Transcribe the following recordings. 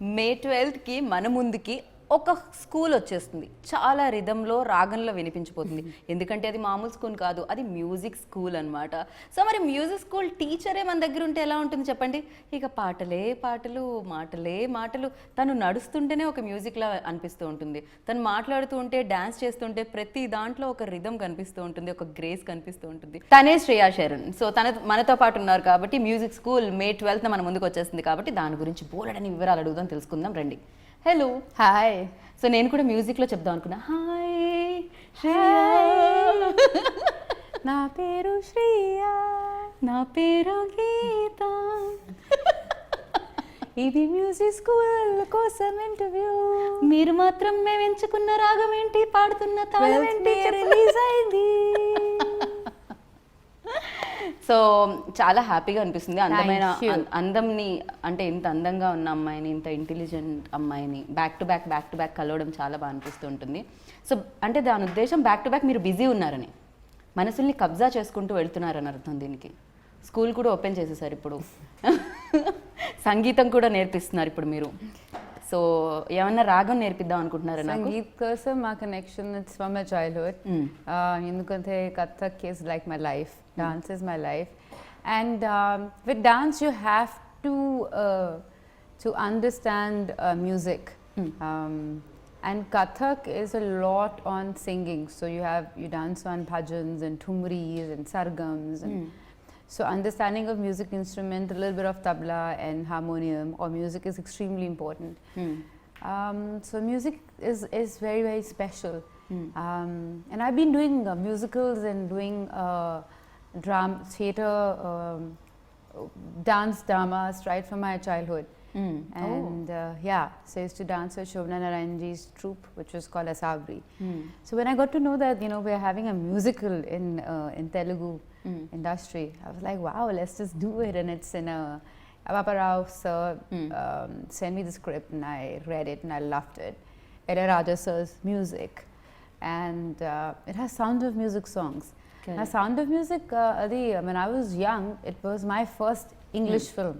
మే 12కి మన ముందుకి ఒక స్కూల్ వచ్చేస్తుంది. చాలా రిథంలో రాగంలో వినిపించిపోతుంది. ఎందుకంటే అది మామూలు స్కూల్ కాదు, అది మ్యూజిక్ స్కూల్ అనమాట. సో మరి మ్యూజిక్ స్కూల్ టీచరే మన దగ్గర ఉంటే ఎలా ఉంటుంది చెప్పండి? ఇక పాటలే పాటలు, మాటలే మాటలు. తను నడుస్తుంటేనే ఒక మ్యూజిక్లా అనిపిస్తూ ఉంటుంది. తను మాట్లాడుతూ ఉంటే, డాన్స్ చేస్తుంటే ప్రతి దాంట్లో ఒక రిథం కనిపిస్తూ ఉంటుంది, ఒక గ్రేస్ కనిపిస్తూ ఉంటుంది. తనే శ్రేయా శరణ్. సో మనతో పాటు ఉన్నారు కాబట్టి మ్యూజిక్ స్కూల్ మే 12న మన ముందుకు వచ్చేస్తుంది కాబట్టి దాని గురించి బోలెడని వివరాలు అడుగుదాం, తెలుసుకుందాం రండి. Hello, hi. సో నేను కూడా మ్యూజిక్లో చెప్దాం అనుకున్నా. హాయ్, నా పేరు శ్రేయా, నా పేరు గీత, ఇది మ్యూజిక్ స్కూల్ కోసం ఇంటర్వ్యూ. మీరు మాత్రం మేము ఎంచుకున్న రాగం ఏంటి, పాడుతున్న తాళం ఏంటి రిలీజ్ అయింది. సో చాలా హ్యాపీగా అనిపిస్తుంది. అందమైన అందంని, అంటే ఇంత అందంగా ఉన్న అమ్మాయిని, ఇంత ఇంటెలిజెంట్ అమ్మాయిని బ్యాక్ టు బ్యాక్ కలవడం చాలా బాగా అనిపిస్తూ ఉంటుంది. సో అంటే దాని ఉద్దేశం బ్యాక్ టు బ్యాక్ మీరు బిజీ ఉన్నారని, మనసుల్ని కబ్జా చేసుకుంటూ వెళ్తున్నారని అర్థం. దీనికి స్కూల్ కూడా ఓపెన్ చేసేసారు ఇప్పుడు, సంగీతం కూడా నేర్పిస్తున్నారు ఇప్పుడు మీరు. సో ఏమన్నా రాగం నేర్పిద్దాం అనుకుంటున్నారా? సంగీత్ కోసం మా connection it's from my childhood. ఎందుకంటే Kathak is like my life, dance is my life. And with dance you have to understand music. And Kathak is a lot on singing. So you dance on bhajans and thumris and sargams. And so understanding of music instrument, a little bit of tabla and harmonium or music is extremely important. So music is very, very special. And I've been doing musicals and doing drama, theatre, dance dramas right from my childhood. And so I used to dance with Shobana Narayanji's troupe, which was called Asabri. So when I got to know that we're having a musical in Telugu industry, I was like, wow, let's just do it. And it's in Apapa Rao sir sent me the script and I read it and I loved it. Raja sir's music, and it has Sound of Music songs. Now, Sound of Music, when I was young, it was my first English film.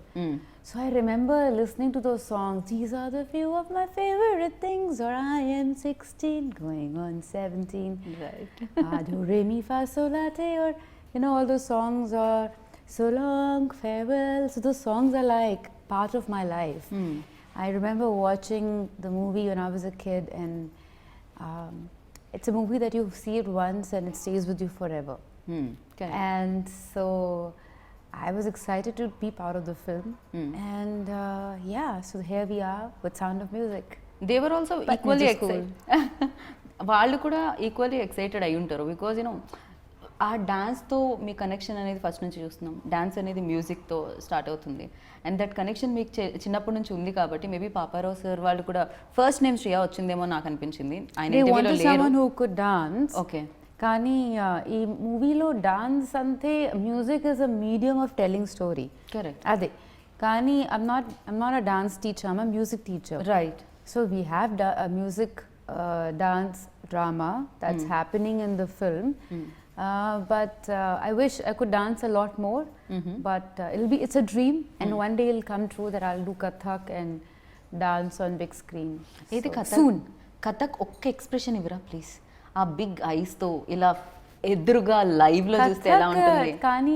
So I remember listening to those songs. These are the few of my favorite things. Or I am 16, going on 17. Right. Do re mi fa sol la te. Or all those songs are so long, farewell. So those songs are like part of my life. I remember watching the movie when I was a kid, and it's a movie that you see it once and it stays with you forever. And so I was excited to be part of the film. And so here we are with Sound of Music. They were also equally excited. వాళ్ళు కూడా equally excited అయి ఉంటారు. Because ఆ డాన్స్తో మీ connection అనేది first నుంచి చూస్తున్నాం. Dance అనేది మ్యూజిక్తో start అవుతుంది. అండ్ దట్ కనెక్షన్ మీకు చిన్నప్పటి నుంచి ఉంది కాబట్టి మేబీ పాపారావు సార్ వాళ్ళు కూడా ఫస్ట్ నేమ్ శ్రేయా వచ్చిందేమో నాకు అనిపించింది. ఓకే, కానీ ఈ మూవీలో డాన్స్ అంటే music is a medium of telling story. Correct. అదే, కానీ I'm not a dance teacher, I'm a music teacher. Right. So we have music dance drama that's happening in the film. But I wish I could dance a lot more. But it's a dream, and one day it'll come true that I'll do Kathak and dance on big screen. Soon. Kathak ఒక్క expression ఇవ్వరా please? ఆ big ice తో ఇలా ఎదురుగా live లో చూస్తే ఎలా ఉంటుంది? కానీ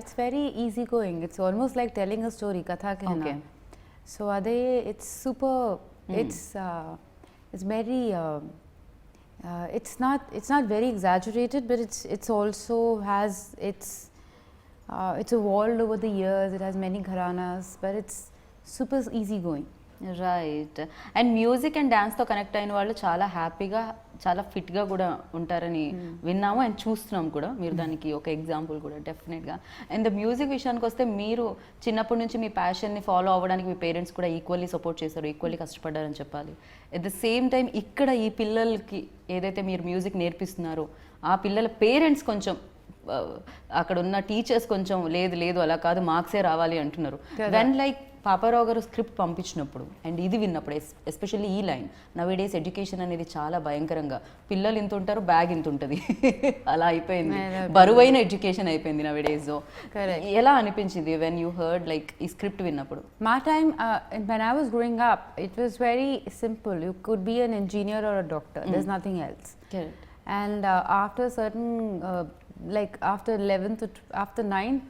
it's very easy going. It's almost like telling a story. Kathak hai na. So ade it's super. It's very it's not very exaggerated, but it's also has it's evolved over the years. It has many gharanas, but it's super easy going. Right. And music and డాన్స్తో connect అయిన వాళ్ళు చాలా హ్యాపీగా, చాలా ఫిట్గా కూడా ఉంటారని విన్నాము అండ్ చూస్తున్నాం కూడా. మీరు దానికి ఒక ఎగ్జాంపుల్ కూడా డెఫినెట్గా. అండ్ ద మ్యూజిక్ విషయానికి వస్తే మీరు చిన్నప్పటి నుంచి మీ ప్యాషన్ని ఫాలో అవ్వడానికి మీ పేరెంట్స్ కూడా ఈక్వల్లీ సపోర్ట్ చేశారు, ఈక్వల్లీ కష్టపడ్డారని చెప్పాలి. ఎట్ ద సేమ్ టైం ఇక్కడ ఈ పిల్లలకి ఏదైతే మీరు మ్యూజిక్ నేర్పిస్తున్నారో ఆ పిల్లల పేరెంట్స్ కొంచెం, అక్కడ ఉన్న టీచర్స్ కొంచెం లేదు అలా కాదు మార్క్సే రావాలి అంటున్నారు. దెన్ లైక్ పాపారావు గారు స్క్రిప్ట్ పంపించినప్పుడు అండ్ ఇది విన్నప్పుడు ఎస్పెషల్లీ ఈ లైన్ నవేడేస్ ఎడ్యుకేషన్ అనేది చాలా భయంకరంగా పిల్లలు ఇంత ఉంటారు బ్యాగ్ ఇంత ఉంటుంది అలా అయిపోయింది బరువైన ఎడ్యుకేషన్ అయిపోయింది నవేడేస్. ఎలా అనిపించింది వెన్ యూ హర్డ్ లైక్ ఈ స్క్రిప్ట్ విన్నప్పుడు? My time, when I was growing up, it was very simple. You could be an engineer or a doctor. There's nothing else. Correct. And after certain, like after 11th, after 9th,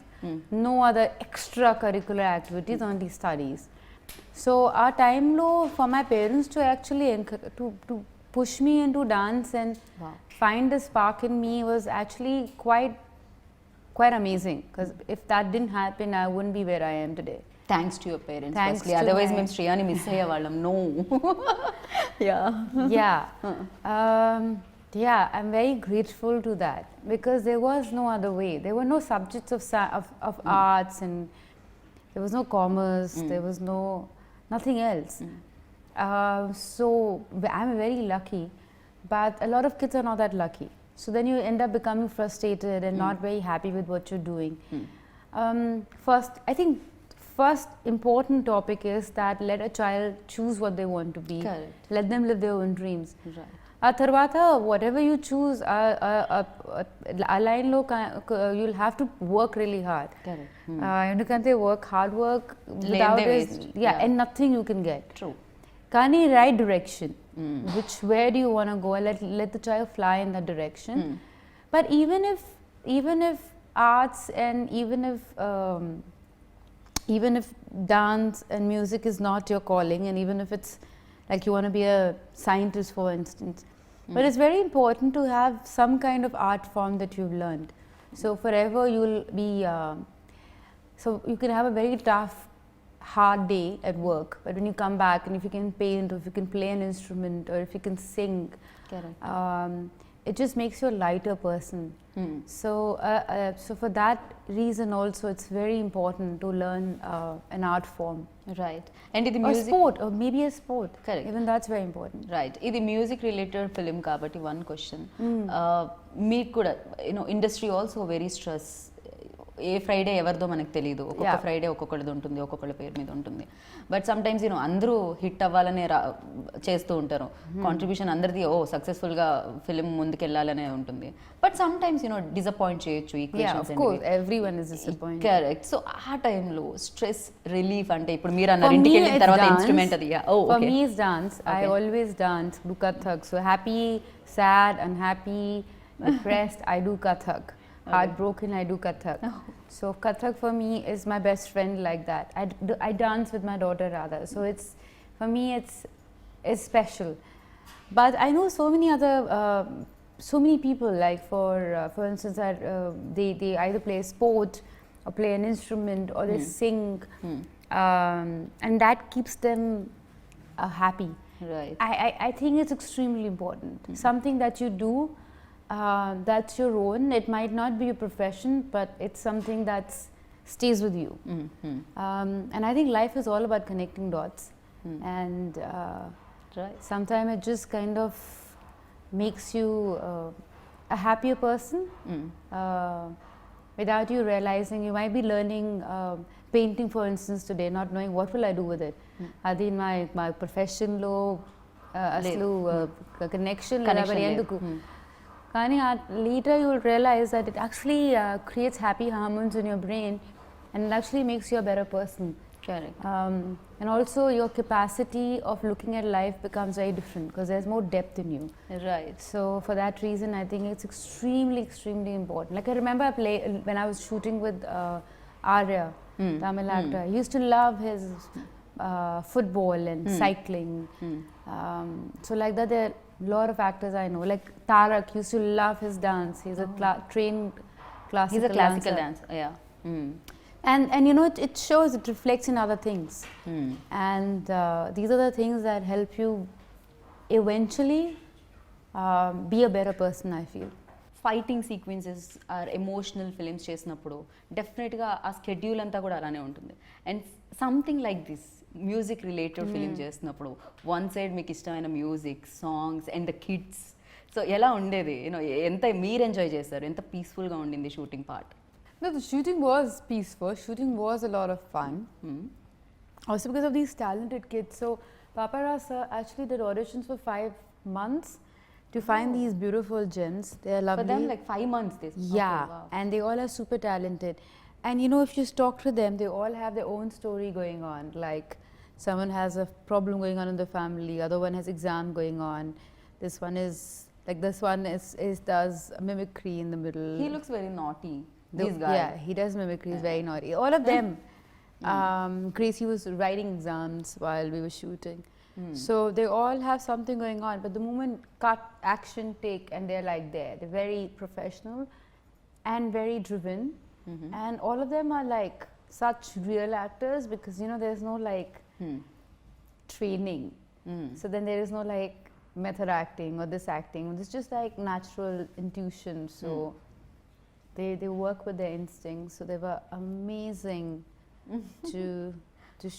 no other extracurricular activities, only studies. So our time low for my parents to actually to push me into dance and find a spark in me was actually quite amazing. Because if that didn't happen, I wouldn't be where I am today. Thanks to your parents Thanks firstly, to otherwise my- మేము శ్రేయాని miss అయ్యేవాళ్ళం. No Yeah, I'm very grateful to that because there was no other way. There were no subjects of arts, and there was no commerce. There was nothing else. So I'm very lucky, but a lot of kids are not that lucky. So then you end up becoming frustrated and not very happy with what you're doing. I think first important topic is that let a child choose what they want to be. Correct. Let them live their own dreams. Right. ఆ తర్వాత whatever you choose, ఆ లైన్లో you'll have to work really hard. Correct. ఎందుకంటే hard work Lane without they is, waste. yeah, and nothing you can get. True. కానీ right direction, where do you want to go, let the child fly in that direction. But even if arts and even if dance and music is not your calling, and even if it's like you want to be a scientist for instance, but it's very important to have some kind of art form that you've learned. So forever you'll be so you can have a very tough hard day at work, but when you come back and if you can paint, or if you can play an instrument, or if you can sing, correct. it just makes you a lighter person. So for that reason also it's very important to learn an art form, right. And ఇది or music. sport, or maybe a sport. Correct. Even that's very important. Right. ఇది music related film కాబట్టి one question, మీకు కూడా you know industry also very stress. ఏ Friday ఎవరిదో మనకు తెలియదు, ఒక్కొక్క ఫ్రైడే ఒక్కొక్కటిది ఉంటుంది, ఒక్కొక్కళ్ళ పేరు మీద ఉంటుంది. బట్ సమ్ టైమ్స్ అందరూ హిట్ అవ్వాలనే చేస్తూ ఉంటారు, కాంట్రిబ్యూషన్ అందరిది సక్సెస్ఫుల్గా ఫిలిం ముందుకెళ్ళాలనే ఉంటుంది. బట్ సమ్ టైమ్స్ డిసప్పాయింట్ చేయొచ్చు Yeah, equations. of course, everyone is disappointed. Correct. So ఆ టైంలో స్ట్రెస్ రిలీఫ్ అంటే ఇప్పుడు మీరు అన్నారు ఇంటికి వెళ్ళిన తర్వాత ఇన్స్ట్రుమెంట్ అది. For me it's dance. I always dance, do Kathak. So happy, sad, unhappy, depressed, I do Kathak. Heartbroken, I do Kathak. So Kathak for me is my best friend like that. I dance with my daughter rather. So it's, for me it's special. But I know so many other so many people, like for instance they either play a sport or play an instrument or they sing, and that keeps them happy. Right. I think it's extremely important. Something that you do that's your own. It might not be a profession, but it's something that stays with you. And I think life is all about connecting dots. And right. sometimes it just kind of makes you a happier person. Without you realizing, you might be learning painting, for instance, today, not knowing what will I do with it. Adi my profession lo aslu connection Connection లేదు. enduku. Kani later you will realize that it actually creates happy hormones in your brain, and it actually makes you a better person. Correct. And also your capacity of looking at life becomes very different because there's more depth in you. Right. So for that reason, I think it's extremely important. Like I remember when I was shooting with Arya, Tamil actor. He used to love his football and cycling. So like that, there are a lot of actors I know. Like Tarak used to love his dance. He's a trained classical He's a classical dancer. dancer. Yeah. And it shows, it reflects in other things. And these are the things that help you eventually be a better person, I feel. Fighting sequences or emotional films చేసినప్పుడు డెఫినెట్గా ఆ schedule అంతా కూడా అలానే ఉంటుంది. And something like this music related film చేసినప్పుడు one side మీకు ఇష్టమైన music, songs and the kids, so ఎలా ఉండేది? ఎంత మీరు ఎంజాయ్ చేశారు? ఎంత పీస్ఫుల్గా ఉండింది shooting part? No, the shooting was peaceful. Shooting was a lot of fun. Also because of these talented kids. So Papa Rasa actually did auditions for 5 months to find these beautiful gems. They are lovely. For them, like 5 months. This. Yeah, Okay, wow. and they all are super talented. And you know, if you talk to them, they all have their own story going on. Like someone has a problem going on in the family, other one has exam going on. This one does mimicry in the middle. He looks very naughty. This guy. Yeah, he does mimicry. He's very naughty. All of them. Gracie was writing exams while we were shooting. So they all have something going on. But the moment cut, action, take, and they're like there. They're very professional and very driven. And all of them are like such real actors because, you know, there's no like training. So then there is no like method acting or this acting. It's just like natural intuition. So they work with their instincts. So they were amazing to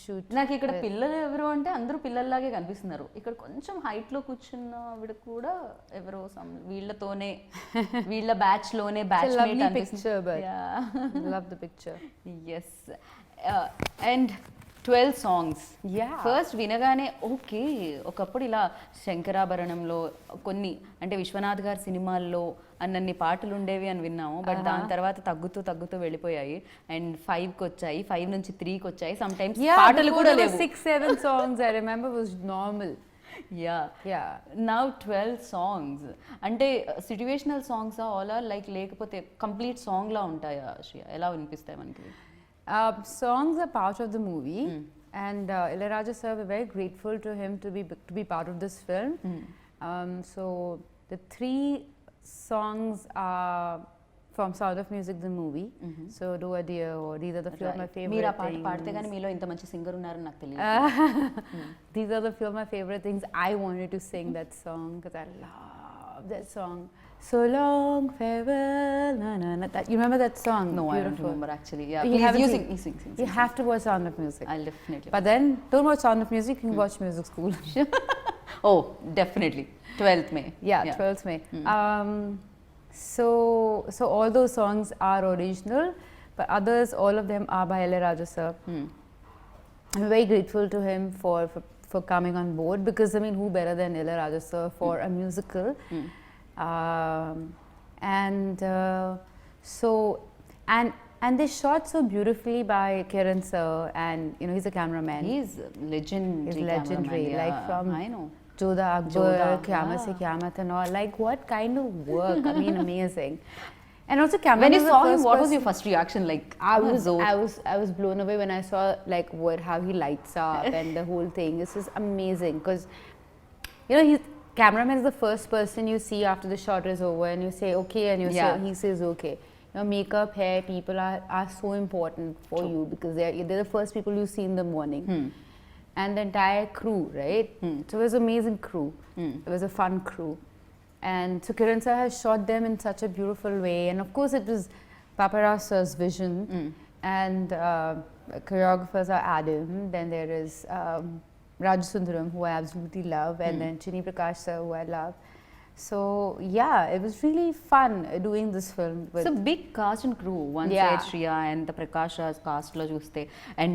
shoot. నాకు ఇక్కడ with. పిల్లలు ఎవరు అంటే అందరూ పిల్లల్లాగే కనిపిస్తున్నారు. ఇక్కడ కొంచెం height లో కూర్చున్న ఆవిడ కూడా ఎవరో వీళ్ళతోనే వీళ్ళ బ్యాచ్ లోనే batch lovely mate picture, but అనిపిస్తుంది. love the picture. Yes and 12 songs. Yeah. First వినగానే ఓకే, ఒకప్పుడు ఇలా శంకరాభరణంలో కొన్ని అంటే విశ్వనాథ్ గారి సినిమాల్లో అన్నన్ని పాటలు ఉండేవి అని విన్నాము. బట్ దాని తర్వాత తగ్గుతూ తగ్గుతూ వెళ్ళిపోయాయి. అండ్ 5కి వచ్చాయి, 5 నుంచి 3కి వచ్చాయి. సమ్ టైమ్స్ Yeah, పాటలు before కూడా there were లేవు. 6-7 songs I remember was normal. Yeah. Now 12 songs. అంటే situational songs all are like లేకపోతే కంప్లీట్ సాంగ్ లా ఉంటాయా శ్రియ? ఎలా వినిపిస్తాయి మనకి? Songs are part of the movie, and Ilayaraja sir, we're very grateful to him to be part of this film. So the 3 songs are from Sound of Music, the movie. So Do a Dear, or these are the few of my favorite మీరు ఆ పాట things. పాడితే కానీ మీలో ఇంత మంచి singer ఉన్నారని నాకు తెలియదు. These are the few of my favorite things. I wanted to sing that song because I love that song. So long farewell, na na na. You remember that song? No, I don't Beautiful. remember actually. Yeah, You please haven't you seen- sing. You have to watch Sound of Music. I'll definitely. But then, don't watch Sound of Music, you can watch Music School. Oh, definitely. 12th May. Yeah, 12th May. So all those songs are original, but others, all of them are by Ilayaraja sir. I'm very grateful to him for coming on board because, I mean, who better than Ilayaraja sir for a musical? And they shot so beautifully by Kiran sir, and you know, he's a cameraman. He's legendary. He's legendary, cameraman, like yeah. from I know. Jodha Akbar, Jodha, Qiyamah Se yeah. Qiyamah and all. Like, what kind of work? I mean, amazing. And also, cameraman When you was the saw him, first what was person- your first reaction? Like, I was blown away when I saw like how he lights up and the whole thing. This is amazing because, you know, cameraman is the first person you see after the shot is over, and you say okay, and Yeah. he says okay. You know, makeup, hair, people are so important for you because they're the first people you see in the morning. And the entire crew, right? So it was an amazing crew. It was a fun crew. And so Kiran sir has shot them in such a beautiful way. And of course it was Papa Rasa's vision. And choreographers are Adam. Then there is Raj Sundaram, who I absolutely love. And then Chini Prakash sir, who I love. So yeah, it was really fun doing this film. it's a big cast and crew. One Yeah. side Shriya and the Prakash Raj cast lo chuste, and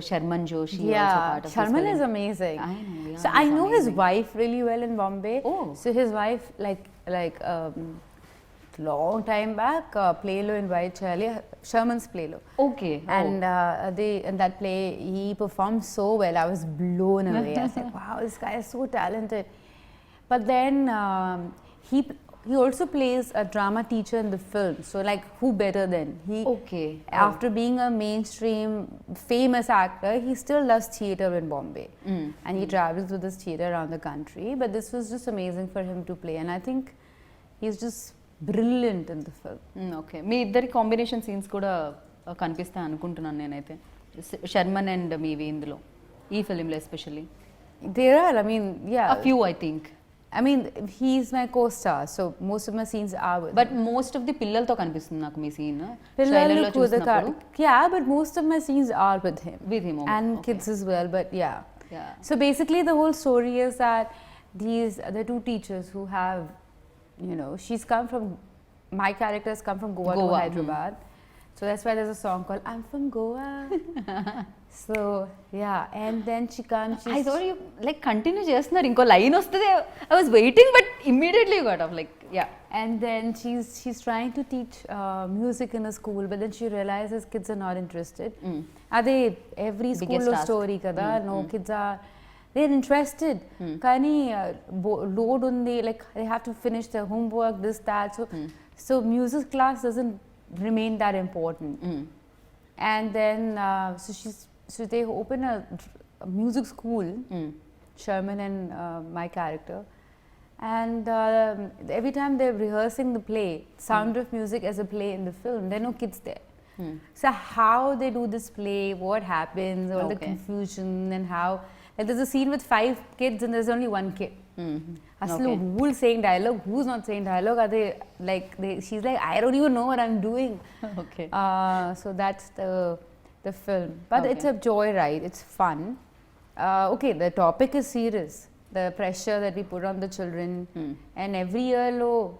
Sharman Joshi also Yeah, part of Sharman this is film. amazing. I know, yeah, So I he's know his amazing. wife really well in Bombay. Oh. So his wife, like long time back, Playlo in Whitechapel, Sherman's Playlo. Okay. And in that play, he performed so well. I was blown away. I said, wow, this guy is so talented. But then he also plays a drama teacher in the film. So like, who better than? Okay. After being a mainstream famous actor, he still loves theatre in Bombay. And he travels with his theatre around the country. But this was just amazing for him to play. And I think he's just brilliant in the film. Okay, మీ ఇద్దరి combination scenes కూడా కనిపిస్తాయి అనుకుంటున్నాను నేనైతే. Sharman and మీవి ఇందులో ఈ ఫిలింలో especially There are, I mean, yeah. a few I think. I mean, he's my co-star, so most of my scenes are with but most of the పిల్లలతో కనిపిస్తుంది నాకు మీ scene Pillalu Kudaka. Yeah, but most of my scenes are with him. With him, okay. And kids as well, but yeah. Yeah. So basically the whole story is that the 2 teachers who have, you know, my characters come from Goa to Goa, Hyderabad. So that's why there's a song called I'm from Goa. So yeah, and then she comes. I thought you like continue చేస్తున్నారు, ఇంకో line వస్తుంది. I was waiting but immediately got of like yeah. And then she's trying to teach music in a school, but then she realizes kids are not interested. Ade every school Biggest task. story kada. No kids are, they're interested. Kani load undi, like they have to finish their homework, this that. So music class doesn't remain that important. And then so they open a music school, Sherman and my character. And every time they're rehearsing the play, Sound of Music as a play in the film, there are no kids there. So how they do this play, what happens, all the confusion, and how, like there's a scene with 5 kids and there's only 1 kid. Aslu who's saying dialogue, who's not saying dialogue, are they like she's like, I don't even know what I'm doing. Okay. So that's the film, but it's a joyride, it's fun. Okay, the topic is serious, the pressure that we put on the children, and every year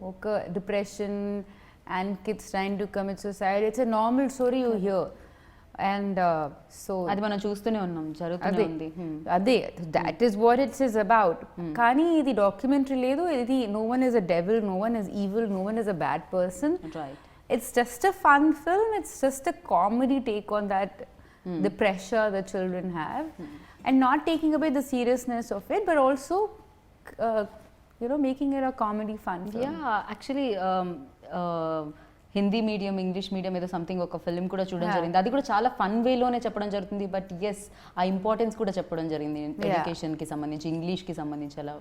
okay, depression and kids trying to commit suicide, it's a normal story you hear. And so అది మనం చూస్తూనే ఉన్నాం, జరుగుతూనే ఉంది. అదే that is what it is about. కానీ ఇది documentary లేదు, ఇది no one is a devil, no one is evil, no one is a bad person. Right. It's just a fun film, it's just a comedy take on that, the pressure the children have, and not taking away the seriousness of it, but also making it a comedy fun film. Yeah actually Hindi medium, English medium ఏదో something ఒక film కూడా చూడడం జరిగింది. అది కూడా చాలా fun వేలోనే చెప్పడం జరుగుతుంది, బట్ ఎస్ ఆ ఇంపార్టెన్స్ కూడా చెప్పడం జరిగింది ఎడ్యుకేషన్ కి సంబంధించి, ఇంగ్లీష్ కి సంబంధించి అలా.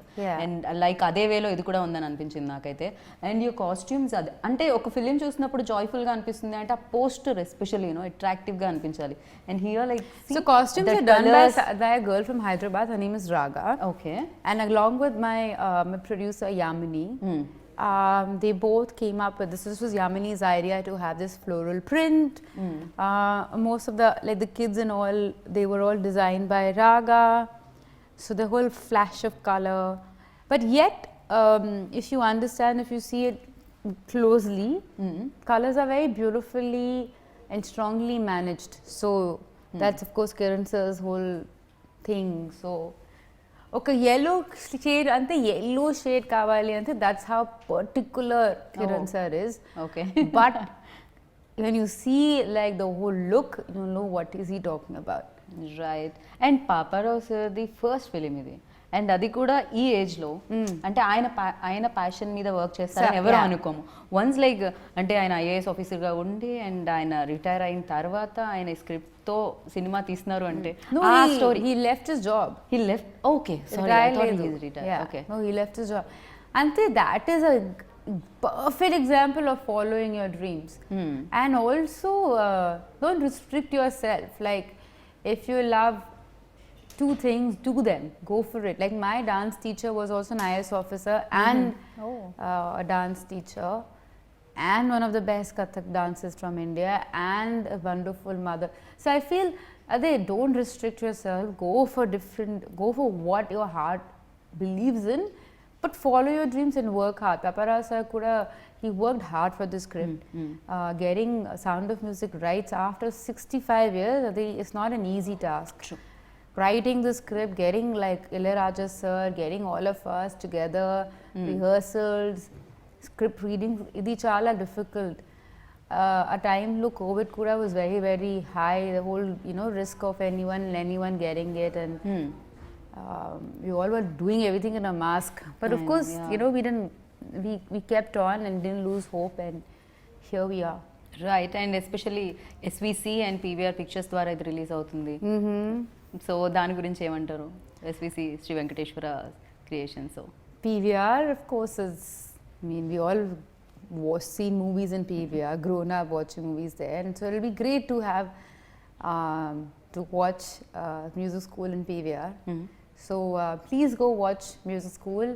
అండ్ లైక్ అదే వేలో ఇది కూడా ఉందని అనిపించింది నాకైతే. అండ్ యువర్ కాస్ట్యూమ్స్, అది అంటే ఒక ఫిలిం చూసినప్పుడు జాయ్ఫుల్ గా అనిపిస్తుంది అంటే ఆ పోస్టర్ ఎస్పెషల్లీ అట్రాక్టివ్ గా అనిపించాలి. And here like so costumes are done by a girl from Hyderabad, her name is Raga. Okay. And along with my producer Yamini, they both came up with this. This was Yamini's idea to have this floral print. Most of the kids and all, they were all designed by Raga. So the whole flash of color. But yet, if you understand, if you see it closely, colors are very beautifully and strongly managed. So that's of course Kiran sir's whole thing. So ఒక yellow shade ante yellow shade kavali ante, that's how particular Kiran sir is. Okay. But when you see like the whole look, you know what is he talking about. Right. And Paparao sir the first film ఇది, and అది కూడా ఈ age లో. అంటే ఆయన passion మీద work చేస్తారని ఎవరు అనుకోము. వన్స్ లైక్ అంటే ఆయన ఐఏఎస్ ఆఫీసర్ గా ఉండి అండ్ ఆయన రిటైర్ అయిన తర్వాత ఆయన స్క్రిప్ట్ తో సినిమా తీస్తున్నారు అంటే ఆ story. He left his job. He left. Okay, sorry, I thought he is retired. Yeah. Okay. No, he left his job. Ante that is a perfect example of following your dreams. And also don't restrict yourself. Like if you love 2 things, do them, go for it. Like my dance teacher was also an IAS officer and a dance teacher and one of the best Kathak dancers from India and a wonderful mother. So I feel don't restrict yourself, go for what your heart believes in, but follow your dreams and work hard. Paparao sir kuda, he worked hard for this script. Getting Sound of Music rights after 65 years, it's not an easy task. True. Writing the script, getting like Ilayaraja sir, getting all of us together, rehearsals, script reading, idi chala difficult. A time lo COVID kuda was very very high, the whole risk of anyone getting it, and we all were doing everything in a mask, but of course we kept on and didn't lose hope, and here we are. Right. And especially SVC and PVR pictures ద్వారా ఇది release అవుతుంది. So దాని గురించి ఏమంటారు? SVC Shri Venkateswara creation. So PVR of course is, we all seen movies in PVR, grown up watching movies there, and so it'll be great to have to watch music school in PVR. So please go watch music school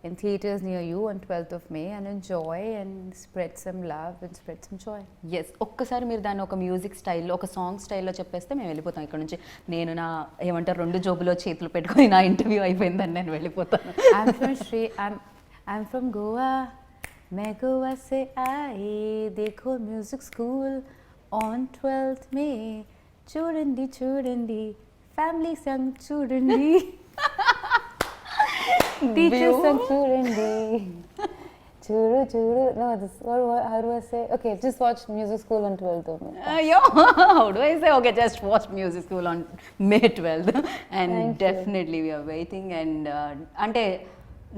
in theatres near you on 12th of May and enjoy and spread some love and spread some joy. Yes, ఒక్కసారి మీరు దాన్ని ఒక music స్టైల్లో, ఒక song స్టైల్లో చెప్పేస్తే మేము వెళ్ళిపోతాం ఇక్కడ నుంచి. నేను నా ఏమంటారు 2 జోబులో చేతులు పెట్టుకొని నా ఇంటర్వ్యూ అయిపోయిందని నేను వెళ్ళిపోతాను. I'm from Goa, मैं गोवा से आई, देखो music school on 12th May, చూడండి చూడండి ఫ్యామిలీ సాంగ్ చూడండి టీచర్ సాంగ్ చూడండి చూడు చూడు no this what how do I say okay just watch music school on 12th అయ్యో how do I say okay just watch music school on May 12th and Thank you. definitely we are waiting and అంటే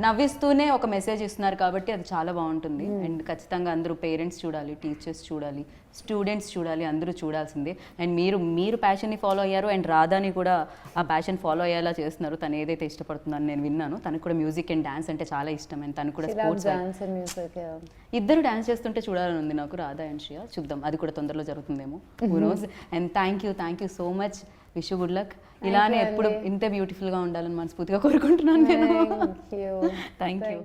నవ్విస్తూనే ఒక message ఇస్తున్నారు కాబట్టి అది చాలా బాగుంటుంది and ఖచ్చితంగా అందరూ పేరెంట్స్ చూడాలి, టీచర్స్ చూడాలి, స్టూడెంట్స్ చూడాలి, అందరూ చూడాల్సిందే. అండ్ మీరు ప్యాషన్ని ఫాలో అయ్యారు అండ్ రాధాని కూడా ఆ ప్యాషన్ ఫాలో అయ్యేలా చేస్తున్నారు. తను ఏదైతే ఇష్టపడుతుందని నేను విన్నాను. తనకు కూడా మ్యూజిక్ అండ్ డాన్స్ అంటే చాలా ఇష్టం అండ్ తను కూడా she loves sports dance and music yeah. ఇద్దరు డాన్స్ చేస్తుంటే చూడాలని ఉంది నాకు, రాధా అండ్ శ్రియ. చూద్దాం, అది కూడా తొందరలో జరుగుతుందేమో. Who knows. And thank you so much. Wish you good luck. ఇలానే ఎప్పుడు ఇంతే బ్యూటిఫుల్గా ఉండాలని మనస్ఫూర్తిగా కోరుకుంటున్నాను నేను. Thank you. Thank you.